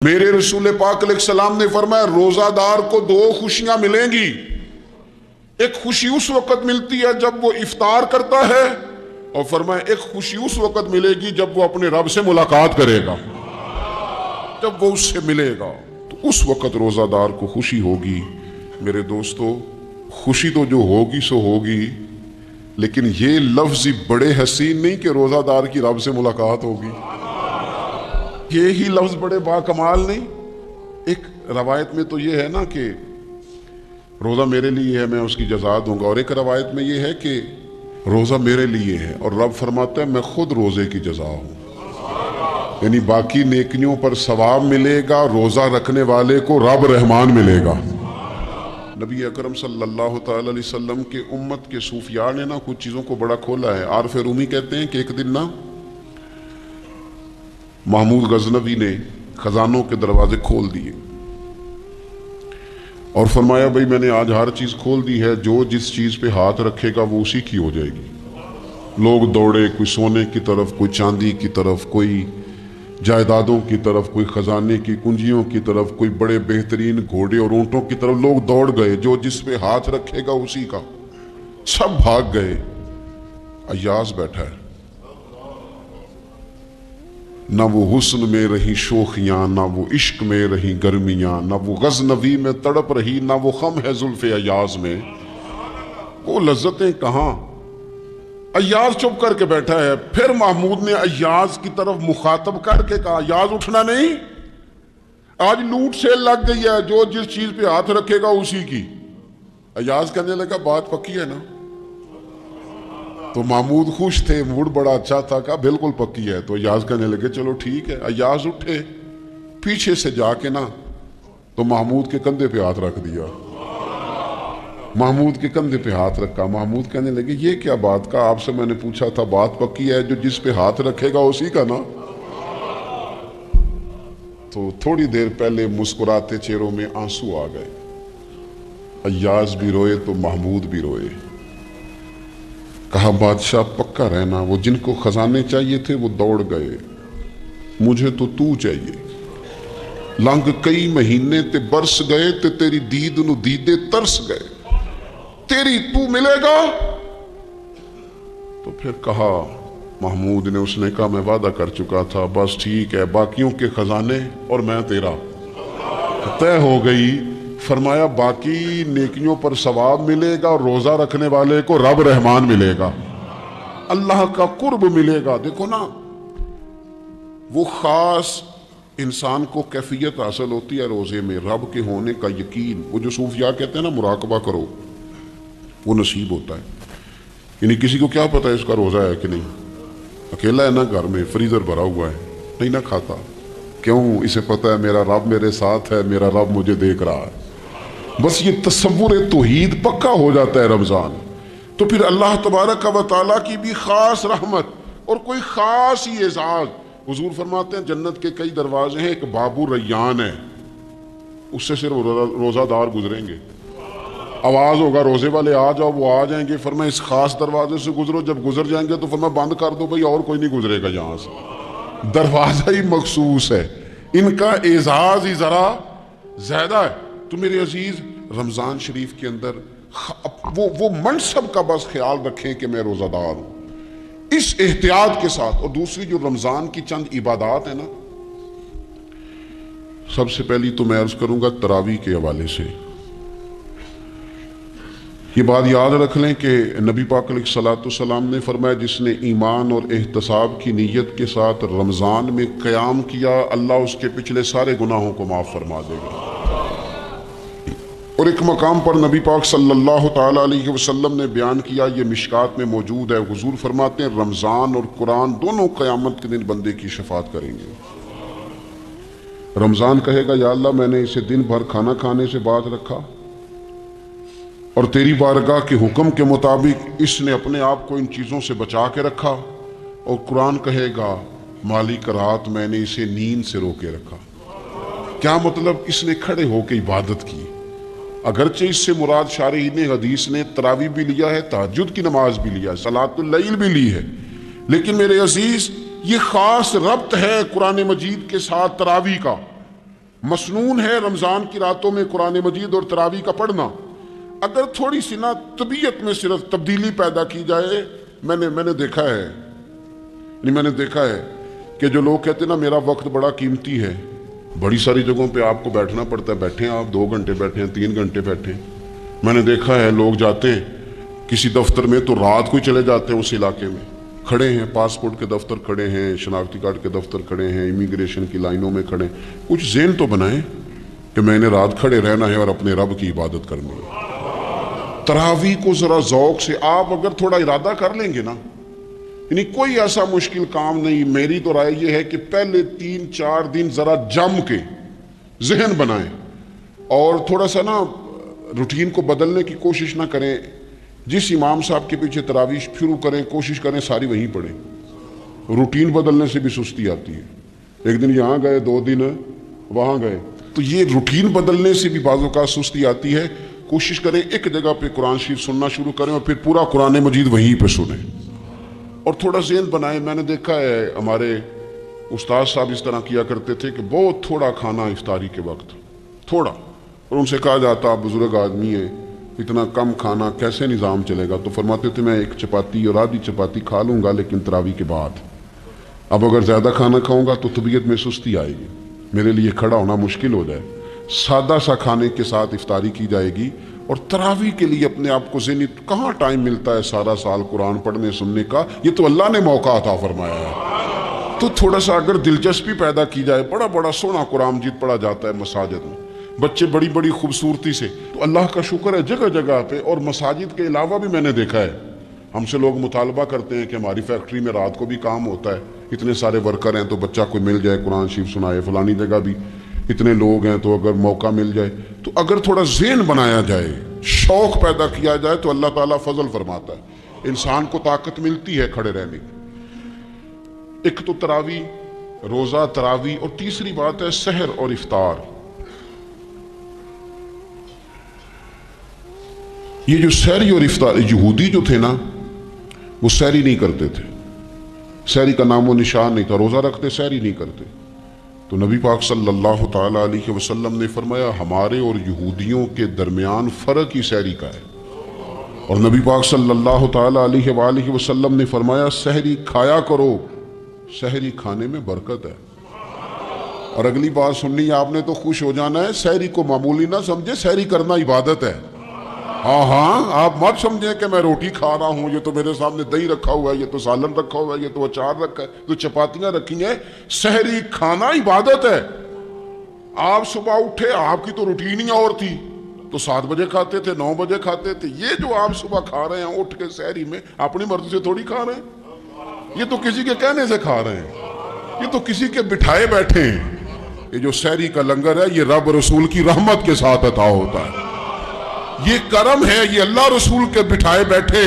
میرے رسول پاک علیہ السلام نے فرمایا روزہ دار کو دو خوشیاں ملیں گی۔ ایک خوشی اس وقت ملتی ہے جب وہ افطار کرتا ہے، اور فرمایا ایک خوشی اس وقت ملے گی جب وہ اپنے رب سے ملاقات کرے گا، جب وہ اس سے ملے گا تو اس وقت روزہ دار کو خوشی ہوگی۔ میرے دوستو، خوشی تو جو ہوگی سو ہوگی، لیکن یہ لفظ بڑے حسین نہیں کہ روزہ دار کی رب سے ملاقات ہوگی، یہی لفظ بڑے باکمال نہیں۔ ایک روایت میں تو یہ ہے نا کہ روزہ میرے لیے ہے، میں اس کی جزا دوں گا، اور ایک روایت میں یہ ہے کہ روزہ میرے لیے ہے اور رب فرماتا ہے میں خود روزے کی جزا ہوں، یعنی باقی نیکیوں پر ثواب ملے گا، روزہ رکھنے والے کو رب رحمان ملے گا۔ نبی اکرم صلی اللہ تعالی علیہ وسلم کے امت کے صوفیاء نے نا کچھ چیزوں کو بڑا کھولا ہے۔ عارف رومی کہتے ہیں کہ ایک دن نا محمود غزنوی نے خزانوں کے دروازے کھول دیے اور فرمایا بھئی میں نے آج ہر چیز کھول دی ہے، جو جس چیز پہ ہاتھ رکھے گا وہ اسی کی ہو جائے گی۔ لوگ دوڑے، کوئی سونے کی طرف، کوئی چاندی کی طرف، کوئی جائیدادوں کی طرف، کوئی خزانے کی کنجیوں کی طرف، کوئی بڑے بہترین گھوڑے اور اونٹوں کی طرف، لوگ دوڑ گئے، جو جس پہ ہاتھ رکھے گا اسی کا۔ سب بھاگ گئے، ایاز بیٹھا ہے، نہ وہ حسن میں رہی شوخیاں، نہ وہ عشق میں رہی گرمیاں، نہ وہ غزنوی میں تڑپ رہی، نہ وہ خم ہے زلف ایاز میں، وہ لذتیں کہاں۔ ایاز چپ کر کے بیٹھا ہے۔ پھر محمود نے ایاز کی طرف مخاطب کر کے کہا ایاز اٹھنا نہیں، آج لوٹ سیل لگ گئی ہے، جو جس چیز پہ ہاتھ رکھے گا اسی کی۔ ایاز کہنے لگا بات پکی ہے نا؟ تو محمود خوش تھے، موڈ بڑا اچھا تھا، کہا بالکل پکی ہے۔ تو ایاز کہنے لگے چلو ٹھیک ہے۔ ایاز اٹھے، پیچھے سے جا کے نا تو محمود کے کندھے پہ ہاتھ رکھ دیا، محمود کے کندھے پہ ہاتھ رکھا۔ محمود کہنے لگے یہ کیا بات کا، آپ سے میں نے پوچھا تھا بات پکی ہے، جو جس پہ ہاتھ رکھے گا اسی کا نا۔ تو تھوڑی دیر پہلے مسکراتے چہروں میں آنسو آ گئے، ایاز بھی روئے تو محمود بھی روئے۔ کہا بادشاہ پکا رہنا، وہ جن کو خزانے چاہیے تھے وہ دوڑ گئے، مجھے تو چاہیے۔ لنگ کئی مہینے تے برس گئے تے تیری دید نو دیدے ترس گئے، تیری تو ملے گا۔ تو پھر کہا محمود نے، اس نے کہا میں وعدہ کر چکا تھا، بس ٹھیک ہے، باقیوں کے خزانے اور میں تیرا، طے ہو گئی۔ فرمایا باقی نیکیوں پر ثواب ملے گا، اور روزہ رکھنے والے کو رب رحمان ملے گا، اللہ کا قرب ملے گا۔ دیکھو نا، وہ خاص انسان کو کیفیت حاصل ہوتی ہے روزے میں، رب کے ہونے کا یقین۔ وہ جو صوفیاء کہتے ہیں نا مراقبہ کرو، وہ نصیب ہوتا ہے۔ یعنی کسی کو کیا پتا ہے اس کا روزہ ہے کہ نہیں، اکیلا ہے نا گھر میں، فریزر بھرا ہوا ہے، نہیں نہ کھاتا، کیوں؟ اسے پتا ہے میرا رب میرے ساتھ ہے، میرا رب مجھے دیکھ رہا ہے۔ بس یہ تصور توحید پکا ہو جاتا ہے رمضان، تو پھر اللہ تبارک و تعالیٰ کی بھی خاص رحمت اور کوئی خاص ہی اعزاز۔ حضور فرماتے ہیں جنت کے کئی دروازے ہیں، ایک باب الریان ہے، اس سے صرف روزہ دار گزریں گے۔ آواز ہوگا روزے والے آ جاؤ، وہ آ جائیں گے، فرمایا اس خاص دروازے سے گزرو۔ جب گزر جائیں گے تو فرمایا بند کر دو بھائی، اور کوئی نہیں گزرے گا یہاں سے، دروازہ ہی مخصوص ہے، ان کا اعزاز ہی ذرا زیادہ ہے۔ تو میرے عزیز، رمضان شریف کے اندر وہ منصب کا بس خیال رکھیں کہ میں روزہ دار ہوں، اس احتیاط کے ساتھ۔ اور دوسری جو رمضان کی چند عبادات ہیں نا، سب سے پہلی تو میں عرض کروں گا تراویح کے حوالے سے۔ یہ بات یاد رکھ لیں کہ نبی پاک علیہ الصلوۃ والسلام نے فرمایا جس نے ایمان اور احتساب کی نیت کے ساتھ رمضان میں قیام کیا، اللہ اس کے پچھلے سارے گناہوں کو معاف فرما دے گا۔ اور ایک مقام پر نبی پاک صلی اللہ تعالی علیہ وسلم نے بیان کیا، یہ مشکات میں موجود ہے، حضور فرماتے ہیں رمضان اور قرآن دونوں قیامت کے دن بندے کی شفاعت کریں گے۔ رمضان کہے گا یا اللہ میں نے اسے دن بھر کھانا کھانے سے باز رکھا، اور تیری بارگاہ کے حکم کے مطابق اس نے اپنے آپ کو ان چیزوں سے بچا کے رکھا۔ اور قرآن کہے گا مالک رات میں نے اسے نیند سے روکے رکھا۔ کیا مطلب؟ اس نے کھڑے ہو کے عبادت کی، اگرچہ اس سے مراد شارحین حدیث نے تراویح بھی لیا ہے، تہجد کی نماز بھی لیا ہے، صلاۃ اللیل بھی لی ہے، لیکن میرے عزیز یہ خاص ربط ہے قرآن مجید کے ساتھ تراویح کا۔ مسنون ہے رمضان کی راتوں میں قرآن مجید اور تراویح کا پڑھنا. اگر تھوڑی سی نا طبیعت میں صرف تبدیلی پیدا کی جائے، میں نے دیکھا ہے کہ جو لوگ کہتے ہیں نا میرا وقت بڑا قیمتی ہے، بڑی ساری جگہوں پہ آپ کو بیٹھنا پڑتا ہے، بیٹھیں آپ 2 گھنٹے بیٹھیں 3 گھنٹے بیٹھیں. میں نے دیکھا ہے لوگ جاتے ہیں کسی دفتر میں تو رات کو ہی چلے جاتے ہیں اس علاقے میں، کھڑے ہیں پاسپورٹ کے دفتر کھڑے ہیں، شناختی کارڈ کے دفتر کھڑے ہیں، امیگریشن کی لائنوں میں کھڑے ہیں. کچھ ذہن تو بنائیں کہ میں نے رات کھڑے رہنا ہے اور اپنے رب کی عبادت کرنی ہے. تراویح کو ذرا ذوق سے آپ اگر تھوڑا ارادہ کر لیں گے نا، یعنی کوئی ایسا مشکل کام نہیں. میری تو رائے یہ ہے کہ پہلے 3-4 دن ذرا جم کے ذہن بنائیں اور تھوڑا سا نا روٹین کو بدلنے کی کوشش نہ کریں. جس امام صاحب کے پیچھے تراویح شروع کریں کوشش کریں ساری وہیں پڑھیں. روٹین بدلنے سے بھی سستی آتی ہے. ایک دن یہاں گئے 2 دن وہاں گئے، تو یہ روٹین بدلنے سے بھی بعض اوقات سستی آتی ہے. کوشش کریں ایک جگہ پہ قرآن شریف سننا شروع کریں اور پھر پورا قرآن مجید وہیں پہ سنیں اور تھوڑا ذہن بنائیں. میں نے دیکھا ہے ہمارے استاد صاحب اس طرح کیا کرتے تھے کہ بہت تھوڑا کھانا افطاری کے وقت، تھوڑا، اور ان سے کہا جاتا آپ بزرگ آدمی ہیں اتنا کم کھانا کیسے نظام چلے گا؟ تو فرماتے تھے میں 1 چپاتی اور آدھی چپاتی کھا لوں گا لیکن تراویح کے بعد. اب اگر زیادہ کھانا کھاؤں گا تو طبیعت میں سستی آئے گی، میرے لیے کھڑا ہونا مشکل ہو جائے. سادہ سا کھانے کے ساتھ افطاری کی جائے گی. اور تراویح کے لیے اپنے آپ کو ذہنی کہاں ٹائم ملتا ہے سارا سال قرآن پڑھنے سننے کا؟ یہ تو اللہ نے موقع عطا فرمایا ہے. تو تھوڑا سا اگر دلچسپی پیدا کی جائے، بڑا سونا قرآن مجید پڑھا جاتا ہے مساجد میں، بچے بڑی خوبصورتی سے، تو اللہ کا شکر ہے جگہ جگہ پہ. اور مساجد کے علاوہ بھی میں نے دیکھا ہے ہم سے لوگ مطالبہ کرتے ہیں کہ ہماری فیکٹری میں رات کو بھی کام ہوتا ہے، اتنے سارے ورکر ہیں تو بچہ کوئی مل جائے قرآن شریف سنائے، فلانی جگہ بھی اتنے لوگ ہیں تو اگر موقع مل جائے. تو اگر تھوڑا ذہن بنایا جائے، شوق پیدا کیا جائے تو اللہ تعالیٰ فضل فرماتا ہے، انسان کو طاقت ملتی ہے کھڑے رہنے کی. ایک تو تراویح، روزہ، تراویح، اور تیسری بات ہے سحر اور افطار. یہ جو سحری اور افطار، یہودی جو تھے نا وہ سحری نہیں کرتے تھے، سحری کا نام و نشان نہیں تھا، روزہ رکھتے سحری نہیں کرتے. تو نبی پاک صلی اللہ تعالی علیہ وسلم نے فرمایا ہمارے اور یہودیوں کے درمیان فرق ہی سحری کا ہے. اور نبی پاک صلی اللہ تعالی علیہ وآلہ وسلم نے فرمایا سحری کھایا کرو، سحری کھانے میں برکت ہے. اور اگلی بات سننی ہے آپ نے تو خوش ہو جانا ہے، سحری کو معمولی نہ سمجھے، سحری کرنا عبادت ہے. ہاں آپ مت سمجھیں کہ میں روٹی کھا رہا ہوں، یہ تو میرے سامنے دہی رکھا ہوا ہے، یہ تو سالن رکھا ہوا ہے، یہ تو اچار رکھا ہے، تو چپاتیاں رکھی ہیں. سحری کھانا عبادت ہے. آپ صبح اٹھے، آپ کی تو روٹین ہی اور تھی، تو 7 بجے کھاتے تھے، 9 بجے کھاتے تھے. یہ جو آپ صبح کھا رہے ہیں اٹھ کے سحری میں، اپنی مرضی سے تھوڑی کھا رہے ہیں، یہ تو کسی کے کہنے سے کھا رہے ہیں، یہ تو کسی کے بٹھائے بیٹھے ہیں. یہ جو سحری کا لنگر ہے یہ رب رسول کی رحمت کے ساتھ عطا ہوتا ہے، یہ کرم ہے، یہ اللہ رسول کے بٹھائے بیٹھے.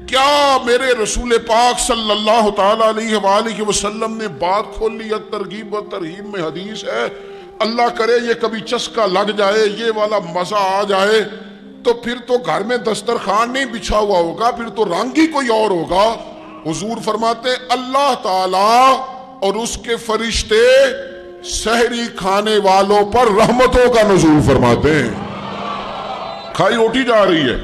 کیا میرے رسول پاک صلی اللہ تعالی علیہ وآلہ وسلم نے بات کھولی ہے، ترغیب و ترہیب میں حدیث ہے. اللہ کرے یہ کبھی چسکا لگ جائے، یہ والا مزہ آ جائے تو پھر تو گھر میں دسترخوان نہیں بچھا ہوا ہوگا، پھر تو رنگ ہی کوئی اور ہوگا. حضور فرماتے اللہ تعالی اور اس کے فرشتے سحری کھانے والوں پر رحمتوں کا نزول فرماتے ہیں. کھائی روٹی جا رہی ہے،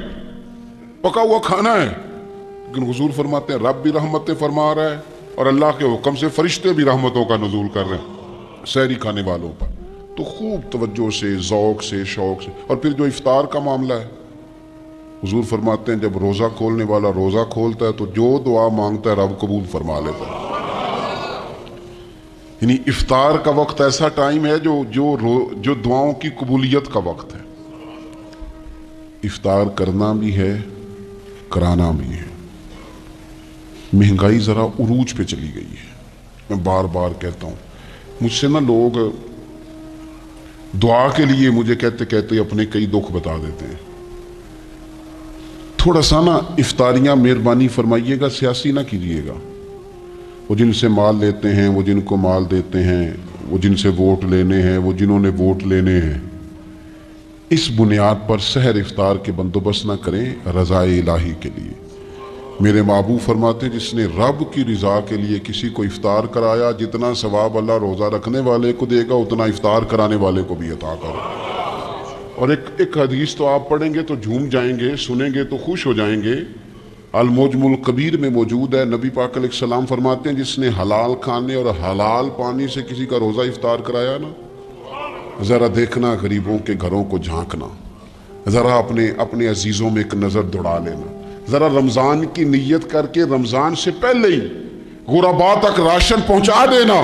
پکا ہوا کھانا ہے، لیکن حضور فرماتے ہیں رب بھی رحمتیں فرما رہا ہے اور اللہ کے حکم سے فرشتے بھی رحمتوں کا نزول کر رہے ہیں سحری کھانے والوں پر. تو خوب توجہ سے، ذوق سے، شوق سے. اور پھر جو افطار کا معاملہ ہے، حضور فرماتے ہیں جب روزہ کھولنے والا روزہ کھولتا ہے تو جو دعا مانگتا ہے رب قبول فرما لیتا ہے. یعنی افطار کا وقت ایسا ٹائم ہے جو دعاؤں کی قبولیت کا وقت ہے. افطار کرنا بھی ہے، کرانا بھی ہے. مہنگائی ذرا عروج پہ چلی گئی ہے. میں بار بار کہتا ہوں، مجھ سے نا لوگ دعا کے لیے مجھے کہتے کہتے اپنے کئی دکھ بتا دیتے ہیں. تھوڑا سا نا افطاریاں مہربانی فرمائیے گا سیاسی نہ کیجیے گا. وہ جن سے مال لیتے ہیں، وہ جن کو مال دیتے ہیں، وہ جن سے ووٹ لینے ہیں، وہ جنہوں نے ووٹ لینے ہیں، اس بنیاد پر سحر افطار کے بندوبست نہ کریں رضائے الہی کے لیے. میرے محبوب فرماتے جس نے رب کی رضا کے لیے کسی کو افطار کرایا جتنا ثواب اللہ روزہ رکھنے والے کو دے گا اتنا افطار کرانے والے کو بھی عطا کرے۔ اور ایک حدیث تو آپ پڑھیں گے تو جھوم جائیں گے، سنیں گے تو خوش ہو جائیں گے، المعجم الکبیر میں موجود ہے۔ نبی پاک علیہ السلام فرماتے ہیں جس نے حلال کھانے اور حلال پانی سے کسی کا روزہ افطار کرایا نا، ذرا دیکھنا غریبوں کے گھروں کو جھانکنا، ذرا اپنے عزیزوں میں ایک نظر دوڑا لینا، ذرا رمضان کی نیت کر کے رمضان سے پہلے ہی غرباء تک راشن پہنچا دینا،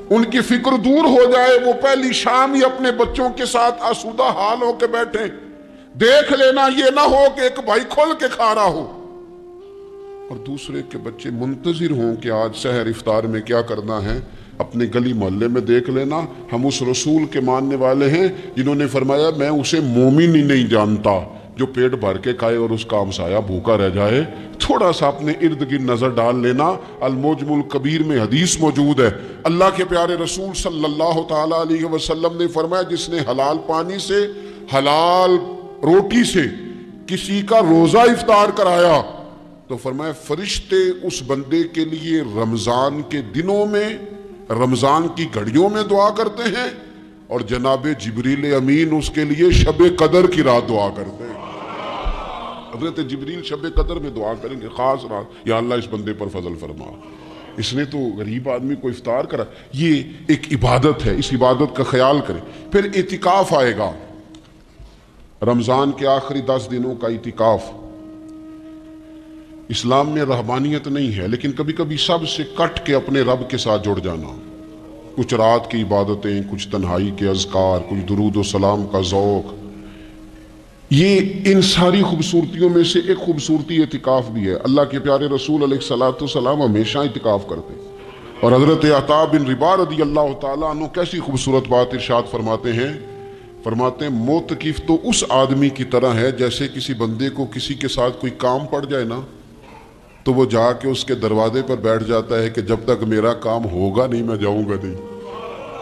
ان کی فکر دور ہو جائے، وہ پہلی شام ہی اپنے بچوں کے ساتھ آسودہ حال ہو کے بیٹھیں۔ دیکھ لینا یہ نہ ہو کہ ایک بھائی کھول کے کھا رہا ہو اور دوسرے کے بچے منتظر ہوں کہ آج سحر افطار میں کیا کرنا ہے۔ اپنے گلی محلے میں دیکھ لینا، ہم اس رسول کے ماننے والے ہیں جنہوں نے فرمایا میں اسے مومن ہی نہیں جانتا جو پیٹ بھر کے کھائے اور اس کا ہمسایہ بھوکا رہ جائے۔ تھوڑا سا اپنے ارد گرد نظر ڈال لینا۔ المعجم الکبیر میں حدیث موجود ہے، اللہ کے پیارے رسول صلی اللہ تعالی علیہ وسلم نے فرمایا جس نے حلال پانی سے حلال روٹی سے کسی کا روزہ افطار کرایا تو فرمایا فرشتے اس بندے کے لیے رمضان کے دنوں میں، رمضان کی گھڑیوں میں دعا کرتے ہیں، اور جناب جبریل امین اس کے لیے شب قدر کی رات دعا کرتے ہیں۔ حضرت جبریل شب قدر میں دعا کریں گے، خاص رات، یا اللہ اس بندے پر فضل فرما، اس نے تو غریب آدمی کو افطار کرا۔ یہ ایک عبادت ہے، اس عبادت کا خیال کریں۔ پھر اعتکاف آئے گا، رمضان کے آخری 10 دنوں کا اعتکاف۔ اسلام میں رہبانیت نہیں ہے، لیکن کبھی کبھی سب سے کٹ کے اپنے رب کے ساتھ جڑ جانا، کچھ رات کی عبادتیں، کچھ تنہائی کے اذکار، کچھ درود و سلام کا ذوق، یہ ان ساری خوبصورتیوں میں سے ایک خوبصورتی اعتکاف بھی ہے۔ اللہ کے پیارے رسول علیہ السلام ہمیشہ اعتکاف کرتے، اور حضرت عطا بن رباح رضی اللہ تعالیٰ عنہ کیسی خوبصورت بات ارشاد فرماتے ہیں، فرماتے ہیں معتکف تو اس آدمی کی طرح ہے جیسے کسی بندے کو کسی کے ساتھ کوئی کام پڑ جائے نا تو وہ جا کے اس کے دروازے پر بیٹھ جاتا ہے کہ جب تک میرا کام ہوگا نہیں میں جاؤں گا نہیں۔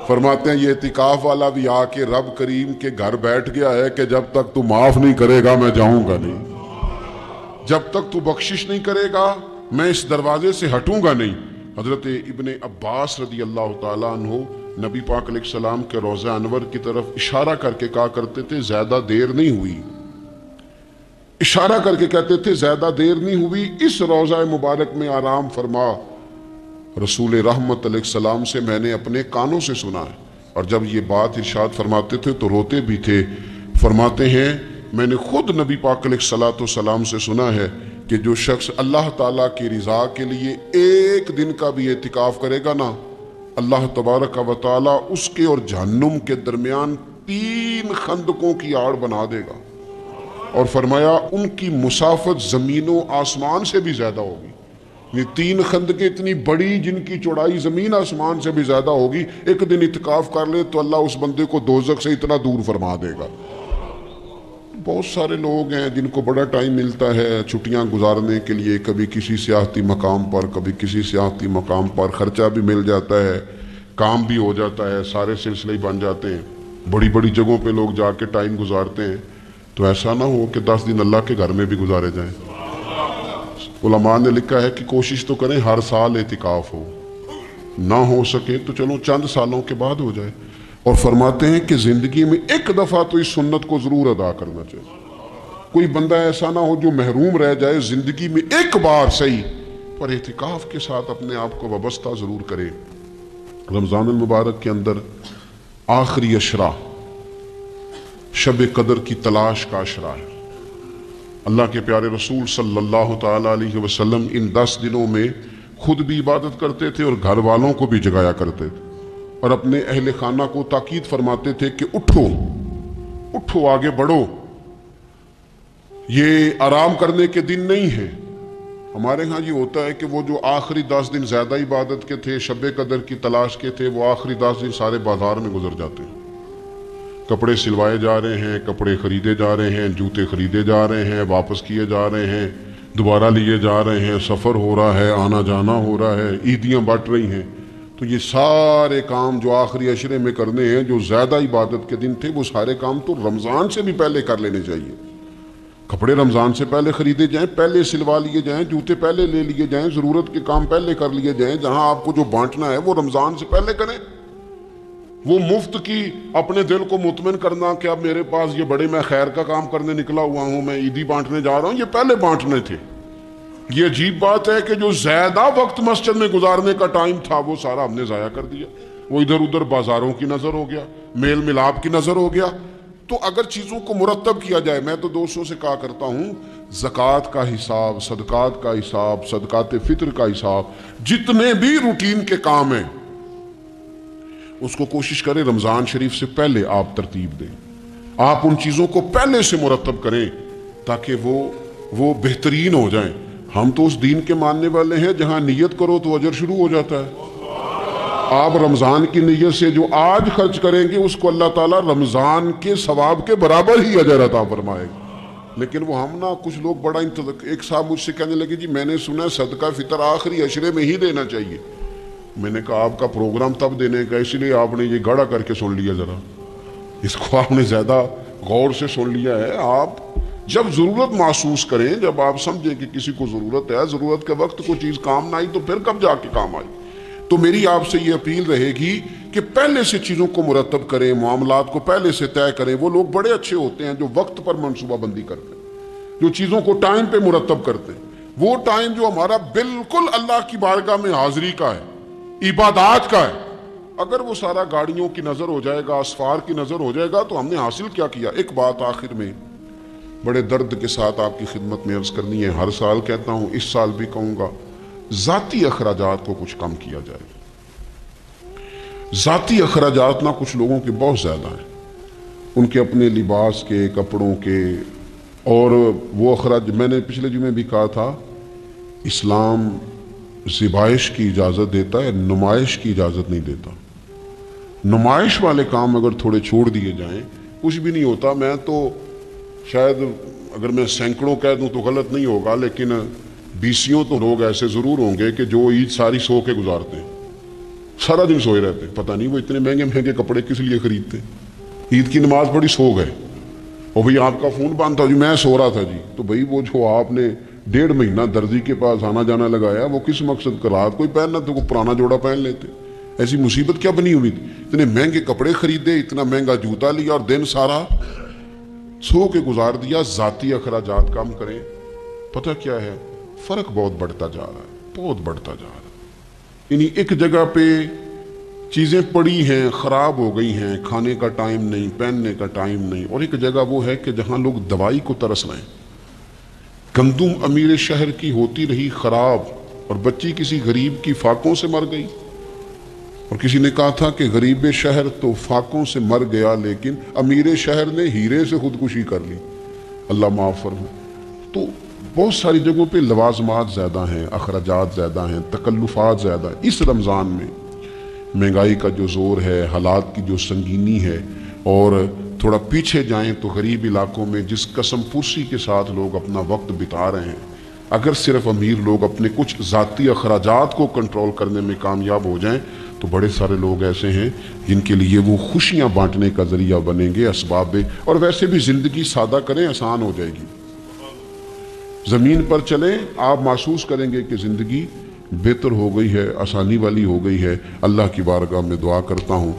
فرماتے ہیں یہ اعتکاف والا بھی آ کے رب کریم کے گھر بیٹھ گیا ہے کہ جب تک تو معاف نہیں کرے گا میں جاؤں گا نہیں، جب تک تو بخشش نہیں کرے گا میں اس دروازے سے ہٹوں گا نہیں۔ حضرت ابن عباس رضی اللہ تعالیٰ عنہ نبی پاک علیہ السلام کے روضہ انور کی طرف اشارہ کر کے کہا کرتے تھے زیادہ دیر نہیں ہوئی، اشارہ کر کے کہتے تھے زیادہ دیر نہیں ہوئی، اس روضہ مبارک میں آرام فرما۔ رسول رحمت علیہ السلام سے میں نے اپنے کانوں سے سنا ہے، اور جب یہ بات ارشاد فرماتے تھے تو روتے بھی تھے۔ فرماتے ہیں میں نے خود نبی پاک علیہ السلام سے سنا ہے کہ جو شخص اللہ تعالیٰ کی رضا کے لیے ایک دن کا بھی اعتکاف کرے گا نا، اللہ تبارک و تعالیٰ اس کے اور جہنم کے درمیان 3 خندقوں کی آڑ بنا دے گا، اور فرمایا ان کی مسافت زمین و آسمان سے بھی زیادہ ہوگی۔ یہ 3 خندقیں اتنی بڑی جن کی چوڑائی زمین آسمان سے بھی زیادہ ہوگی، ایک دن اعتکاف کر لے تو اللہ اس بندے کو دوزخ سے اتنا دور فرما دے گا۔ بہت سارے لوگ ہیں جن کو بڑا ٹائم ملتا ہے چھٹیاں گزارنے کے لیے، کبھی کسی سیاحتی مقام پر، کبھی کسی سیاحتی مقام پر، خرچہ بھی مل جاتا ہے، کام بھی ہو جاتا ہے، سارے سلسلے ہی بن جاتے ہیں، بڑی بڑی جگہوں پہ لوگ جا کے ٹائم گزارتے ہیں۔ تو ایسا نہ ہو کہ 10 دن اللہ کے گھر میں بھی گزارے جائیں۔ علماء نے لکھا ہے کہ کوشش تو کریں ہر سال اعتکاف ہو، نہ ہو سکے تو چلو چند سالوں کے بعد ہو جائے، اور فرماتے ہیں کہ زندگی میں ایک دفعہ تو اس سنت کو ضرور ادا کرنا چاہیے۔ کوئی بندہ ایسا نہ ہو جو محروم رہ جائے، زندگی میں ایک بار صحیح پر اعتکاف کے ساتھ اپنے آپ کو وابستہ ضرور کرے۔ رمضان المبارک کے اندر آخری اشرا شب قدر کی تلاش کا اشرا ہے۔ اللہ کے پیارے رسول صلی اللہ تعالی علیہ وسلم ان 10 دنوں میں خود بھی عبادت کرتے تھے اور گھر والوں کو بھی جگایا کرتے تھے، اور اپنے اہل خانہ کو تاکید فرماتے تھے کہ اٹھو اٹھو، آگے بڑھو، یہ آرام کرنے کے دن نہیں ہیں۔ ہمارے ہاں یہ ہوتا ہے کہ وہ جو آخری 10 دن زیادہ عبادت کے تھے، شب قدر کی تلاش کے تھے، وہ آخری 10 دن سارے بازار میں گزر جاتے ہیں، کپڑے سلوائے جا رہے ہیں، کپڑے خریدے جا رہے ہیں، جوتے خریدے جا رہے ہیں، واپس کیے جا رہے ہیں، دوبارہ لیے جا رہے ہیں، سفر ہو رہا ہے، آنا جانا ہو رہا ہے، عیدیاں بٹ رہی ہیں۔ تو یہ سارے کام جو آخری عشرے میں کرنے ہیں، جو زیادہ عبادت کے دن تھے، وہ سارے کام تو رمضان سے بھی پہلے کر لینے چاہیے۔ کپڑے رمضان سے پہلے خریدے جائیں، پہلے سلوا لیے جائیں، جوتے پہلے لے لیے جائیں، ضرورت کے کام پہلے کر لیے جائیں، جہاں آپ کو جو بانٹنا ہے وہ رمضان سے پہلے کریں۔ وہ مفت کی اپنے دل کو مطمئن کرنا کہ اب میرے پاس یہ بڑے میں خیر کا کام کرنے نکلا ہوا ہوں، میں عیدی بانٹنے جا رہا ہوں، یہ پہلے بانٹنے تھے۔ یہ عجیب بات ہے کہ جو زیادہ وقت مسجد میں گزارنے کا ٹائم تھا وہ سارا ہم نے ضائع کر دیا، وہ ادھر ادھر بازاروں کی نظر ہو گیا، میل ملاپ کی نظر ہو گیا۔ تو اگر چیزوں کو مرتب کیا جائے، میں تو دوستوں سے کہا کرتا ہوں، زکوٰۃ کا حساب، صدقات کا حساب، صدقات فطر کا حساب، جتنے بھی روٹین کے کام ہیں اس کو کوشش کریں رمضان شریف سے پہلے آپ ترتیب دیں، آپ ان چیزوں کو پہلے سے مرتب کریں تاکہ وہ بہترین ہو جائیں۔ ہم تو اس دین کے ماننے والے ہیں جہاں نیت کرو تو اجر شروع ہو جاتا ہے۔ آپ رمضان کی نیت سے جو آج خرچ کریں گے اس کو اللہ تعالیٰ رمضان کے ثواب کے برابر ہی اجر عطا فرمائے گا۔ لیکن وہ ہم نا کچھ لوگ بڑا ایک صاحب مجھ سے کہنے لگے جی میں نے سنا صدقہ فطر آخری عشرے میں ہی دینا چاہیے۔ میں نے کہا آپ کا پروگرام تب دینے کا، اس لیے آپ نے یہ گڑا کر کے سن لیا، ذرا اس کو آپ نے زیادہ غور سے سن لیا ہے۔ آپ جب ضرورت محسوس کریں، جب آپ سمجھیں کہ کسی کو ضرورت ہے، ضرورت کے وقت کوئی چیز کام نہ آئی تو پھر کب جا کے کام آئی۔ تو میری آپ سے یہ اپیل رہے گی کہ پہلے سے چیزوں کو مرتب کریں، معاملات کو پہلے سے طے کریں۔ وہ لوگ بڑے اچھے ہوتے ہیں جو وقت پر منصوبہ بندی کرتے ہیں، جو چیزوں کو ٹائم پہ مرتب کرتے ہیں۔ وہ ٹائم جو ہمارا بالکل اللہ کی بارگاہ میں حاضری کا ہے، عبادات کا ہے، اگر وہ سارا گاڑیوں کی نظر ہو جائے گا، اسفار کی نظر ہو جائے گا تو ہم نے حاصل کیا کیا۔ ایک بات آخر میں بڑے درد کے ساتھ آپ کی خدمت میں عرض کرنی ہے، ہر سال کہتا ہوں، اس سال بھی کہوں گا، ذاتی اخراجات کو کچھ کم کیا جائے۔ ذاتی اخراجات نہ کچھ لوگوں کے بہت زیادہ ہیں، ان کے اپنے لباس کے، کپڑوں کے، اور وہ اخراج میں نے پچھلے جمعے بھی کہا تھا، اسلام ذبائش کی اجازت دیتا ہے، نمائش کی اجازت نہیں دیتا۔ نمائش والے کام اگر تھوڑے چھوڑ دیے جائیں کچھ بھی نہیں ہوتا۔ میں تو شاید اگر میں سینکڑوں کہہ دوں تو غلط نہیں ہوگا، لیکن بیسیوں تو لوگ ایسے ضرور ہوں گے کہ جو عید ساری سو کے گزارتے ہیں، سارا دن سوئے رہتے ہیں، پتہ نہیں وہ اتنے مہنگے مہنگے کپڑے کس لیے خریدتے ہیں۔ عید کی نماز پڑھی سو گئے، اور بھئی آپ کا فون بند تھا جی میں سو رہا تھا جی، تو بھئی وہ جو آپ نے 1.5 مہینہ درزی کے پاس آنا جانا لگایا وہ کس مقصد کا؟ رات کوئی پہننا تو کوئی پرانا جوڑا پہن لیتے۔ ایسی مصیبت کیا بنی ہوئی تھی؟ اتنے مہنگے کپڑے خریدے، اتنا مہنگا جوتا لیا، اور دن سارا سو کے گزار دیا۔ ذاتی اخراجات کم کریں۔ پتہ کیا ہے، فرق بہت بڑھتا جا رہا ہے، بہت بڑھتا جا رہا ہے۔ یعنی ایک جگہ پہ چیزیں پڑی ہیں، خراب ہو گئی ہیں، کھانے کا ٹائم نہیں، پہننے کا ٹائم نہیں، اور ایک جگہ وہ ہے کہ جہاں لوگ دوائی کو ترس رہے ہیں۔ گندم امیر شہر کی ہوتی رہی خراب، اور بچی کسی غریب کی فاقوں سے مر گئی، اور کسی نے کہا تھا کہ غریب شہر تو فاقوں سے مر گیا لیکن امیر شہر نے ہیرے سے خودکشی کر لی، اللہ معاف فرمائے۔ تو بہت ساری جگہوں پہ لوازمات زیادہ ہیں، اخراجات زیادہ ہیں، تکلفات زیادہ ہیں۔ اس رمضان میں مہنگائی کا جو زور ہے، حالات کی جو سنگینی ہے، اور تھوڑا پیچھے جائیں تو غریب علاقوں میں جس قسم پرسی کے ساتھ لوگ اپنا وقت بتا رہے ہیں، اگر صرف امیر لوگ اپنے کچھ ذاتی اخراجات کو کنٹرول کرنے میں کامیاب ہو جائیں تو بڑے سارے لوگ ایسے ہیں جن کے لیے وہ خوشیاں بانٹنے کا ذریعہ بنیں گے، اسباب۔ اور ویسے بھی زندگی سادہ کریں، آسان ہو جائے گی۔ زمین پر چلیں، آپ محسوس کریں گے کہ زندگی بہتر ہو گئی ہے، آسانی والی ہو گئی ہے۔ اللہ کی بارگاہ میں دعا کرتا ہوں